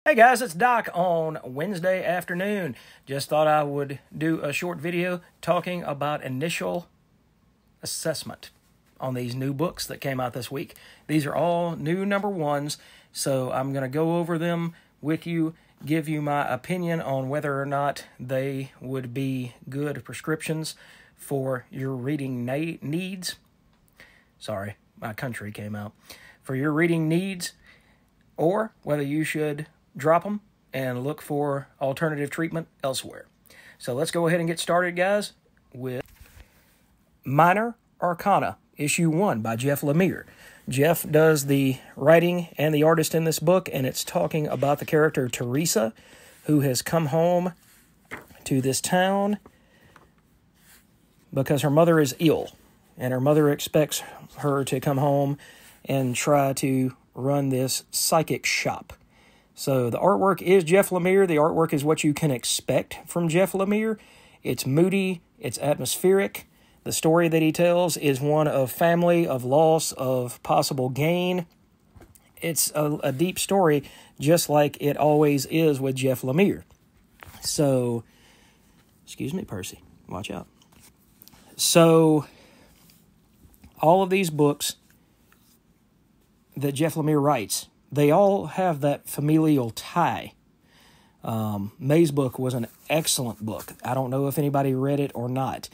Hey guys, it's Doc on Wednesday afternoon. Just thought I would do a short video talking about initial assessment on these new books that came out this week. These are all new number ones, so I'm going to go over them with you, give you my opinion on whether or not they would be good prescriptions for your reading needs. Sorry, my country came out. For your reading needs, or whether you should drop them and look for alternative treatment elsewhere. So let's go ahead and get started, guys, with Minor Arcana, Issue 1 by Jeff Lemire. Jeff does the writing and the artist in this book, and it's talking about the character Teresa, who has come home to this town because her mother is ill, and her mother expects her to come home and try to run this psychic shop. So the artwork is Jeff Lemire. The artwork is what you can expect from Jeff Lemire. It's moody. It's atmospheric. The story that he tells is one of family, of loss, of possible gain. It's a deep story, just like it always is with Jeff Lemire. So, excuse me, Percy. Watch out. So, all of these books that Jeff Lemire writes, they all have that familial tie. May's book was an excellent book. I don't know if anybody read it or not,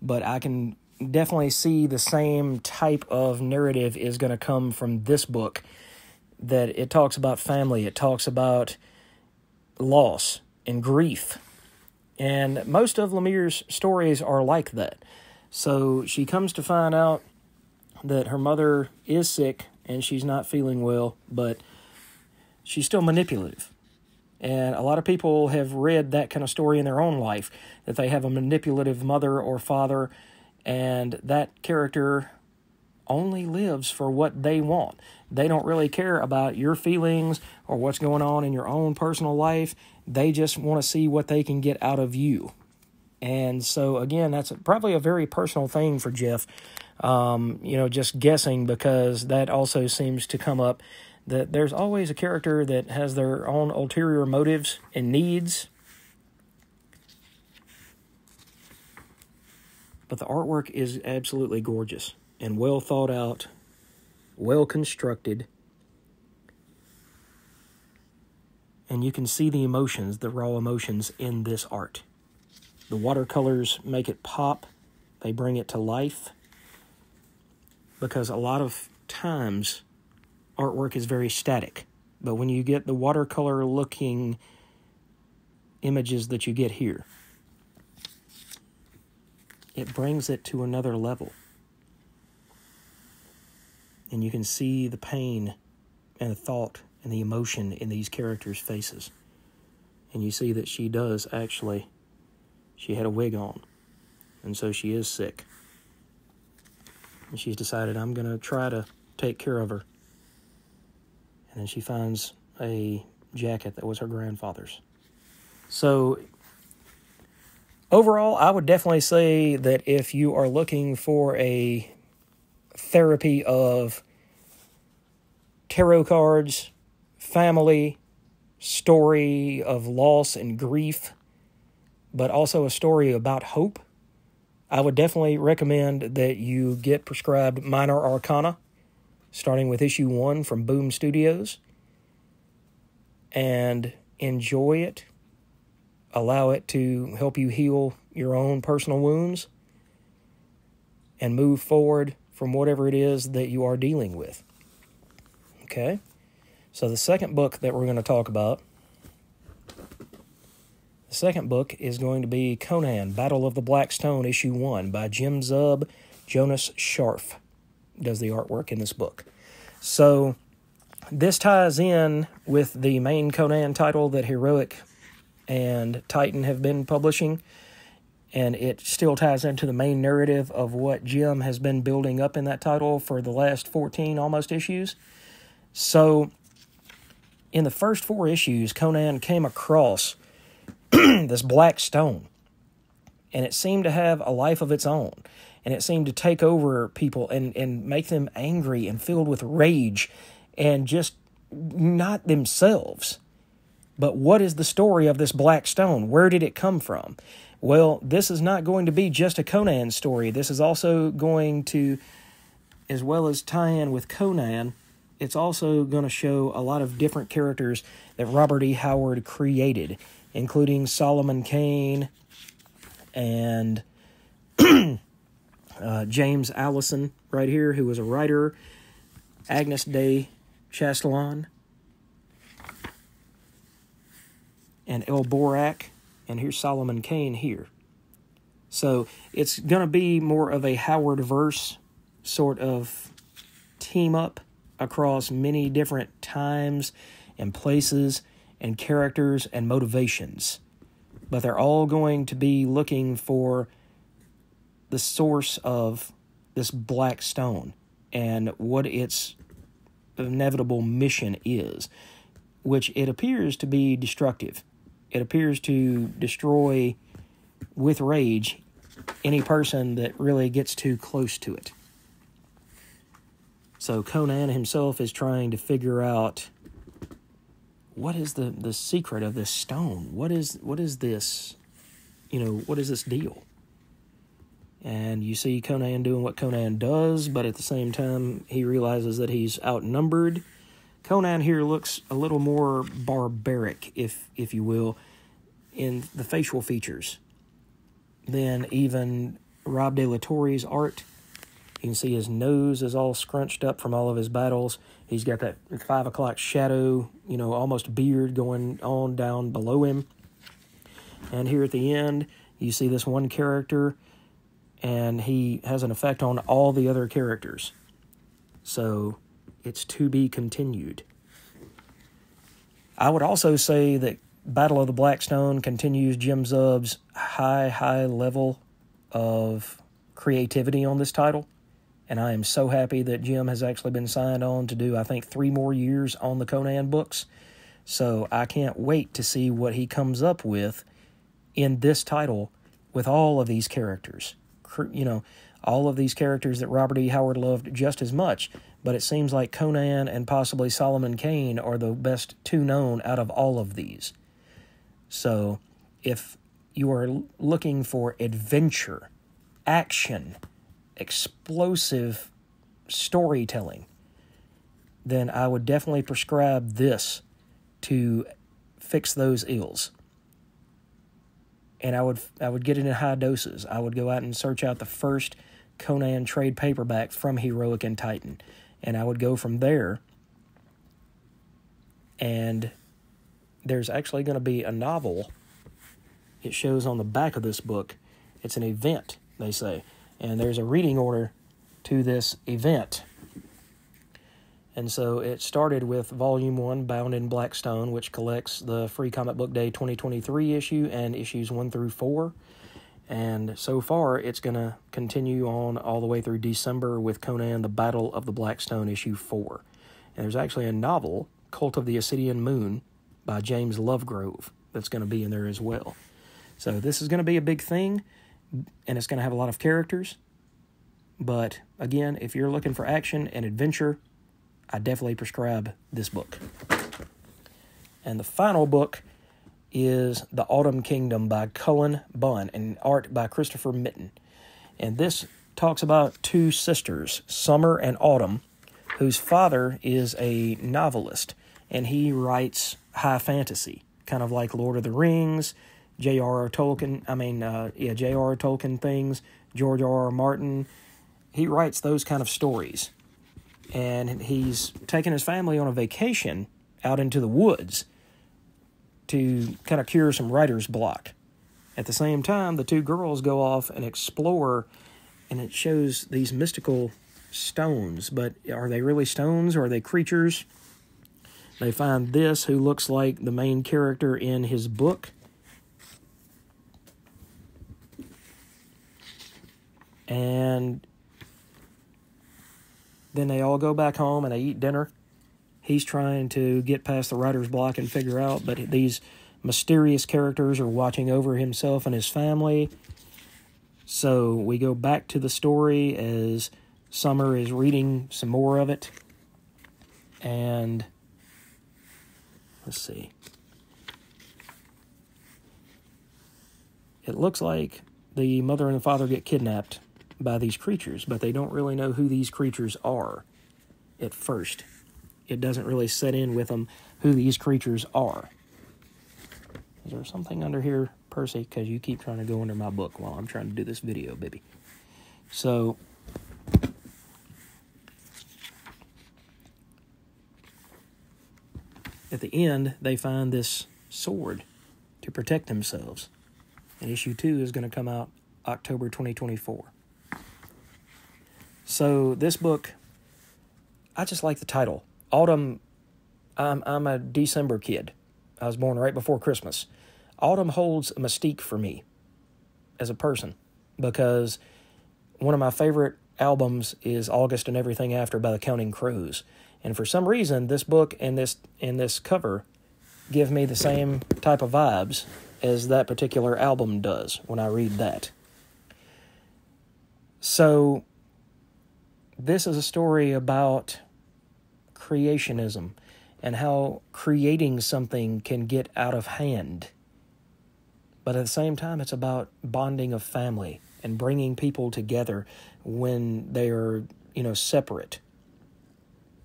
but I can definitely see the same type of narrative is going to come from this book, that it talks about family, it talks about loss and grief. And most of Lemire's stories are like that. So she comes to find out that her mother is sick and she's not feeling well, but she's still manipulative. And a lot of people have read that kind of story in their own life, that they have a manipulative mother or father, and that character only lives for what they want. They don't really care about your feelings or what's going on in your own personal life. They just want to see what they can get out of you. And so, again, that's probably a very personal thing for Jeff. Just guessing, because that also seems to come up, that there's always a character that has their own ulterior motives and needs. But the artwork is absolutely gorgeous and well thought out, well constructed. And you can see the emotions, the raw emotions in this art. The watercolors make it pop. They bring it to life. Because a lot of times, artwork is very static. But when you get the watercolor-looking images that you get here, it brings it to another level. And you can see the pain and the thought and the emotion in these characters' faces. And you see that she does actually, she had a wig on. And so she is sick. And she's decided, I'm going to try to take care of her. And then she finds a jacket that was her grandfather's. So, overall, I would definitely say that if you are looking for a therapy of tarot cards, family, story of loss and grief, but also a story about hope, I would definitely recommend that you get prescribed Minor Arcana, starting with issue 1 from Boom Studios, and enjoy it. Allow it to help you heal your own personal wounds and move forward from whatever it is that you are dealing with. Okay? So the second book that we're going to talk about, the second book is going to be Conan, Battle of the Black Stone, Issue 1 by Jim Zub. Jonas Scharf does the artwork in this book. So this ties in with the main Conan title that Heroic and Titan have been publishing, and it still ties into the main narrative of what Jim has been building up in that title for the last 14 almost issues. So in the first 4 issues, Conan came across this black stone, and it seemed to have a life of its own, and it seemed to take over people and make them angry and filled with rage and just not themselves. But what is the story of this black stone? Where did it come from? Well, this is not going to be just a Conan story. This is also going to, as well as tie in with Conan, it's also going to show a lot of different characters that Robert E. Howard created, including Solomon Kane and James Allison right here, who was a writer, Agnes de Chastillon, and El Borak, and here's Solomon Kane here. So it's going to be more of a Howard-verse sort of team-up across many different times and places and characters and motivations. But they're all going to be looking for the source of this black stone and what its inevitable mission is, which it appears to be destructive. It appears to destroy with rage any person that really gets too close to it. So Conan himself is trying to figure out what is the secret of this stone. What is this? What is this deal? And you see Conan doing what Conan does, but at the same time, he realizes that he's outnumbered. Conan here looks a little more barbaric, if you will, in the facial features than even Rob de la Torre's art. You can see his nose is all scrunched up from all of his battles. He's got that 5 o'clock shadow, almost beard going on down below him. And here at the end, you see this one character, and he has an effect on all the other characters. So it's to be continued. I would also say that Battle of the Blackstone continues Jim Zub's high level of creativity on this title. And I am so happy that Jim has actually been signed on to do, I think, 3 more years on the Conan books. So I can't wait to see what he comes up with in this title with all of these characters. All of these characters that Robert E. Howard loved just as much. But it seems like Conan and possibly Solomon Kane are the best 2 known out of all of these. So if you are looking for adventure, action, explosive storytelling, then I would definitely prescribe this to fix those ills. And I would get it in high doses. I would go out and search out the first Conan trade paperback from Heroic and Titan, and I would go from there. And there's actually going to be a novel. It shows on the back of this book. It's an event, they say. And there's a reading order to this event. And so it started with Volume 1, Bound in Blackstone, which collects the Free Comic Book Day 2023 issue and issues 1 through 4. And so far, it's going to continue on all the way through December with Conan, the Battle of the Blackstone, issue 4. And there's actually a novel, Cult of the Ascidian Moon, by James Lovegrove, that's going to be in there as well. So this is going to be a big thing, and it's going to have a lot of characters. But again, if you're looking for action and adventure, I definitely prescribe this book. And the final book is The Autumn Kingdom by Cullen Bunn, and art by Christopher Mitten. And this talks about 2 sisters, Summer and Autumn, whose father is a novelist, and he writes high fantasy, kind of like Lord of the Rings, J.R.R. Tolkien things, George R.R. Martin. He writes those kind of stories. And he's taken his family on a vacation out into the woods to kind of cure some writer's block. At the same time, the 2 girls go off and explore, and it shows these mystical stones. But are they really stones, or are they creatures? They find this, who looks like the main character in his book. And then they all go back home and they eat dinner. He's trying to get past the writer's block and figure out, but these mysterious characters are watching over himself and his family. So we go back to the story as Summer is reading some more of it. And let's see. it looks like the mother and the father get kidnapped by these creatures, but they don't really know who these creatures are at first. It doesn't really set in with them who these creatures are. Is there something under here, Percy? Because you keep trying to go under my book while I'm trying to do this video, baby. So, at the end, they find this sword to protect themselves. And issue 2 is going to come out October 2024. So this book, I just like the title. Autumn, I'm a December kid. I was born right before Christmas. Autumn holds a mystique for me as a person because one of my favorite albums is August and Everything After by the Counting Crows. And for some reason, this book and this cover give me the same type of vibes as that particular album does when I read that. So, this is a story about creationism and how creating something can get out of hand. But at the same time, it's about bonding of family and bringing people together when they are, separate.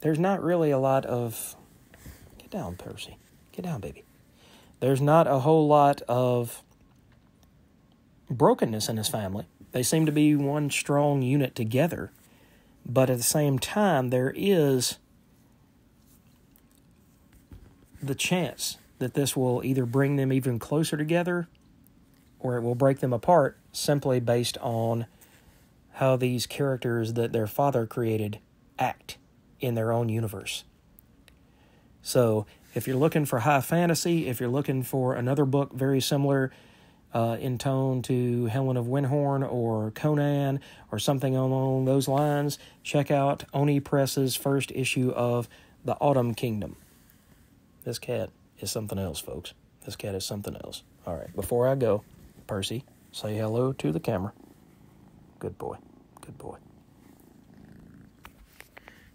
There's not really a lot of... Get down, Percy. Get down, baby. There's not a whole lot of brokenness in his family. They seem to be one strong unit together. But at the same time, there is the chance that this will either bring them even closer together or it will break them apart simply based on how these characters that their father created act in their own universe. So, if you're looking for high fantasy, if you're looking for another book very similar in tone to Helen of Windhorn or Conan or something along those lines, check out Oni Press's first issue of The Autumn Kingdom. This cat is something else, folks. This cat is something else. All right, before I go, Percy, say hello to the camera. Good boy. Good boy.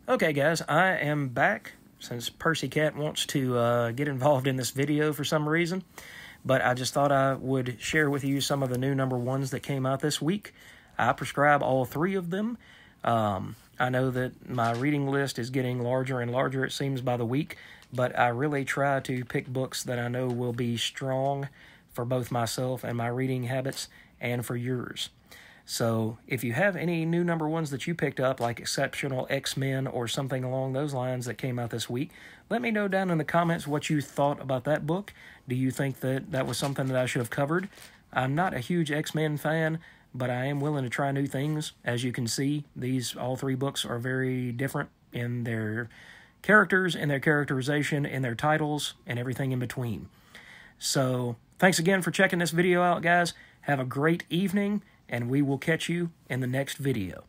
Okay, guys, I am back since Percy Cat wants to get involved in this video for some reason. But I just thought I would share with you some of the new #1s that came out this week. I prescribe all 3 of them. I know that my reading list is getting larger and larger, it seems, by the week. But I really try to pick books that I know will be strong for both myself and my reading habits and for yours. So if you have any new #1s that you picked up, like Exceptional X-Men or something along those lines that came out this week, let me know down in the comments what you thought about that book. Do you think that that was something that I should have covered? I'm not a huge X-Men fan, but I am willing to try new things. As you can see, all 3 books are very different in their characters, in their characterization, in their titles, and everything in between. So, thanks again for checking this video out, guys. Have a great evening, and we will catch you in the next video.